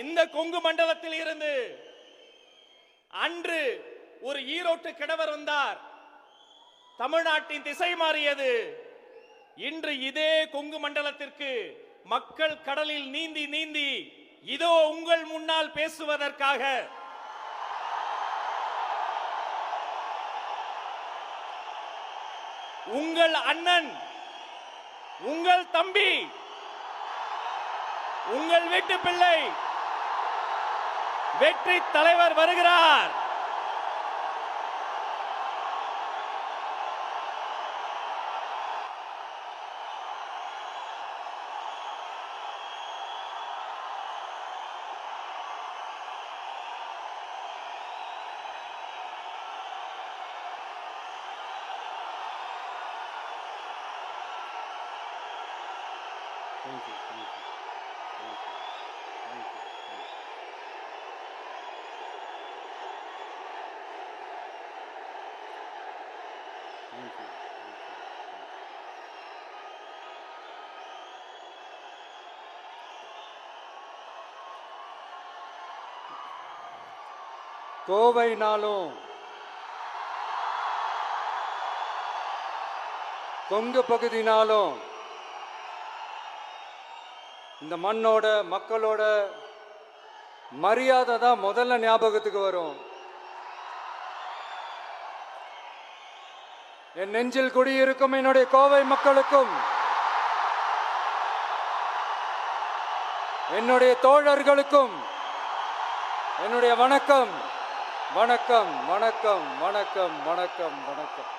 இந்த கொங்கு மண்டலத்தில் இருந்து அன்று ஒரு ஈரோட்டு கிழவர் வந்தார். தமிழ்நாட்டின் திசை மாறியது. இன்று இதே கொங்கு மண்டலத்திற்கு மக்கள் கடலில் நீந்தி நீந்தி இதோ உங்கள் முன்னால் பேசுவதற்காக உங்கள் அண்ணன், உங்கள் தம்பி, உங்கள் வீட்டு பிள்ளை வெற்றி தலைவர் வருகிறார். Thank you. Thank you. Thank you. Thank you. Thank you. கோவைனாலும் Kongu பகுதினாலும் இந்த மண்ணோட மக்களோட மரியாதை தான் முதல்ல ஞாபகத்துக்கு வரும். என் நெஞ்சில் குடியிருக்கும் என்னுடைய கோவை மக்களுக்கும் என்னுடைய தோழர்களுக்கும் என்னுடைய வணக்கம் வணக்கம் வணக்கம் வணக்கம் வணக்கம் வணக்கம்.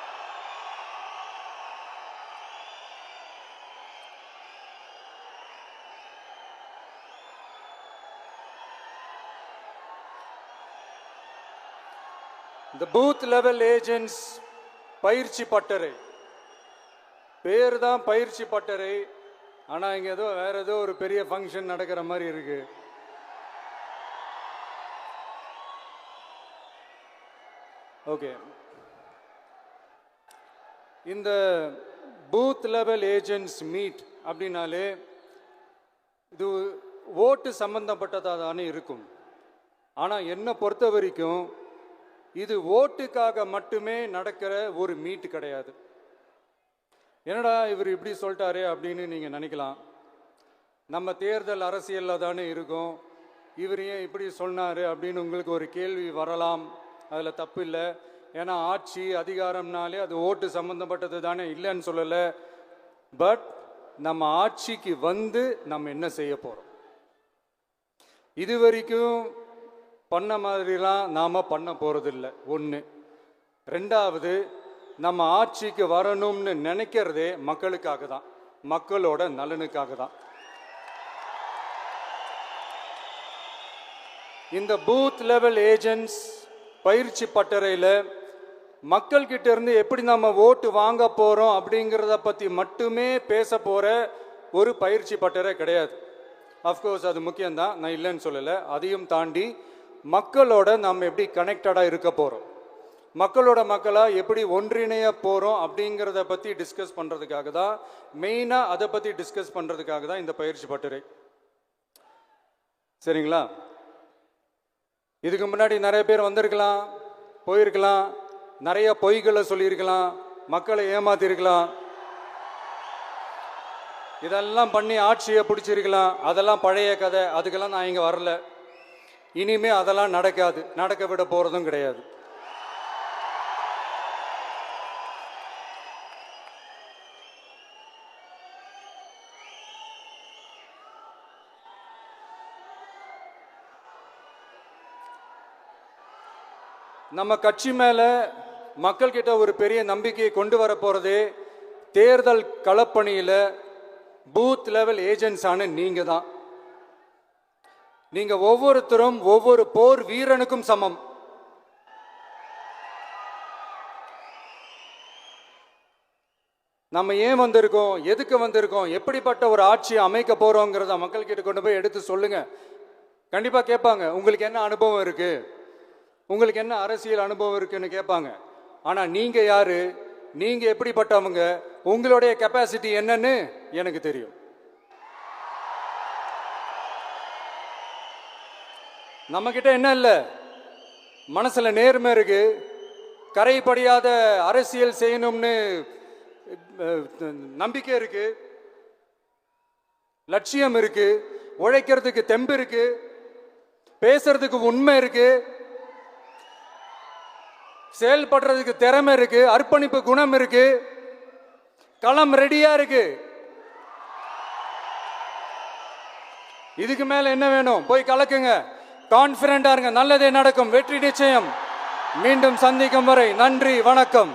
இந்த பூத் லெவல் ஏஜென்ட்ஸ் பயிற்சி பட்டறை பேர் தான் பயிற்சி பட்டறை. ஆனால் இங்கே ஏதோ வேற ஏதோ ஒரு பெரிய ஃபங்க்ஷன் நடக்கிற மாதிரி இருக்கு. ஓகே, இந்த பூத் லெவல் ஏஜென்ட்ஸ் மீட் அப்படின்னாலே இது ஓட்டு சம்பந்தப்பட்டதாக தானே இருக்கும். ஆனால் என்னை பொறுத்த வரைக்கும் இது ஓட்டுக்காக மட்டுமே நடக்கிற ஒரு மீட் கிடையாது. என்னடா இவர் இப்படி சொல்லிட்டாரே அப்படின்னு நீங்கள் நினைக்கலாம். நம்ம தேர்தல் அரசியலில் தானே இருக்கும், இவர் ஏன் இப்படி சொன்னார் அப்படின்னு உங்களுக்கு ஒரு கேள்வி வரலாம். அதில் தப்பு இல்லை. ஏன்னா ஆட்சி அதிகாரம்னாலே அது ஓட்டு சம்மந்தப்பட்டது தானே, இல்லைன்னு சொல்லலை. பட் நம்ம ஆட்சிக்கு வந்து நம்ம என்ன செய்ய போகிறோம், இது வரைக்கும் பண்ண மாதிரிலாம் நாம் பண்ண போகிறதில்லை. ஒன்று. ரெண்டாவது, நம்ம ஆட்சிக்கு வரணும்னு நினைக்கிறதே மக்களுக்காக தான், மக்களோட நலனுக்காக தான். இந்த பூத் லெவல் ஏஜென்ட்ஸ் பயிற்சி பட்டறையில் மக்கள்கிட்ட இருந்து எப்படி நம்ம ஓட்டு வாங்க போகிறோம் அப்படிங்கிறத பற்றி மட்டுமே பேச போகிற ஒரு பயிற்சி பட்டறை கிடையாது. அஃப்கோர்ஸ் அது முக்கியம்தான், நான் இல்லைன்னு சொல்லலை. அதையும் தாண்டி மக்களோட நம்ம எப்படி கனெக்டடாக இருக்க போகிறோம், மக்களோட மக்களாக எப்படி ஒன்றிணைய போகிறோம் அப்படிங்கிறத பற்றி டிஸ்கஸ் பண்ணுறதுக்காக தான், மெயினாக அதை பற்றி டிஸ்கஸ் பண்ணுறதுக்காக தான் இந்த பயிற்சி பட்டறை. சரிங்களா? இதுக்கு முன்னாடி நிறைய பேர் வந்திருக்கலாம், போயிருக்கலாம், நிறைய பொய்களை சொல்லியிருக்கலாம், மக்களை ஏமாத்திருக்கலாம், இதெல்லாம் பண்ணி ஆட்சியை பிடிச்சிருக்கலாம். அதெல்லாம் பழைய கதை, அதுக்கெல்லாம் நான் இங்கே வரல. இனிமே அதெல்லாம் நடக்காது, நடக்க விட போகிறதும் கிடையாது. நம்ம கட்சி மேலே மக்கள்கிட்ட ஒரு பெரிய நம்பிக்கையை கொண்டு வர போகிறதே தேர்தல் களப்பணியில் பூத் லெவல் ஏஜென்ட்ஸான நீங்கள் தான். நீங்கள் ஒவ்வொருத்தரும் ஒவ்வொரு போர் வீரனுக்கும் சமம். நம்ம ஏன் வந்திருக்கோம், எதுக்கு வந்திருக்கோம், எப்படிப்பட்ட ஒரு ஆட்சியை அமைக்க போகிறோங்கிறத மக்கள்கிட்ட கொண்டு போய் எடுத்து சொல்லுங்கள். கண்டிப்பாக கேட்பாங்க, உங்களுக்கு என்ன அனுபவம் இருக்குது, உங்களுக்கு என்ன அரசியல் அனுபவம் இருக்குன்னு கேட்பாங்க. ஆனால் நீங்கள் யார், நீங்கள் எப்படிப்பட்டவங்க, உங்களுடைய கெப்பாசிட்டி என்னன்னு எனக்கு தெரியும். நம்மக்கிட்ட என்ன இல்லை, மனசுல நேர்மை இருக்கு, கரைபடியாத அரசியல் செய்யணும்னு நம்பிக்கை இருக்கு, லட்சியம் இருக்கு, உழைக்கிறதுக்கு தெம்பு இருக்கு, பேசுறதுக்கு உண்மை இருக்கு, செயல்படுறதுக்கு திறமை இருக்கு, அர்ப்பணிப்பு குணம் இருக்கு, களம் ரெடியா இருக்கு. இதுக்கு மேல என்ன வேணும்? போய் கலக்குங்க, கான்பிடண்டா இருங்க, நல்லதே நடக்கும், வெற்றி நிச்சயம். மீண்டும் சந்திக்கும் வரை நன்றி, வணக்கம்.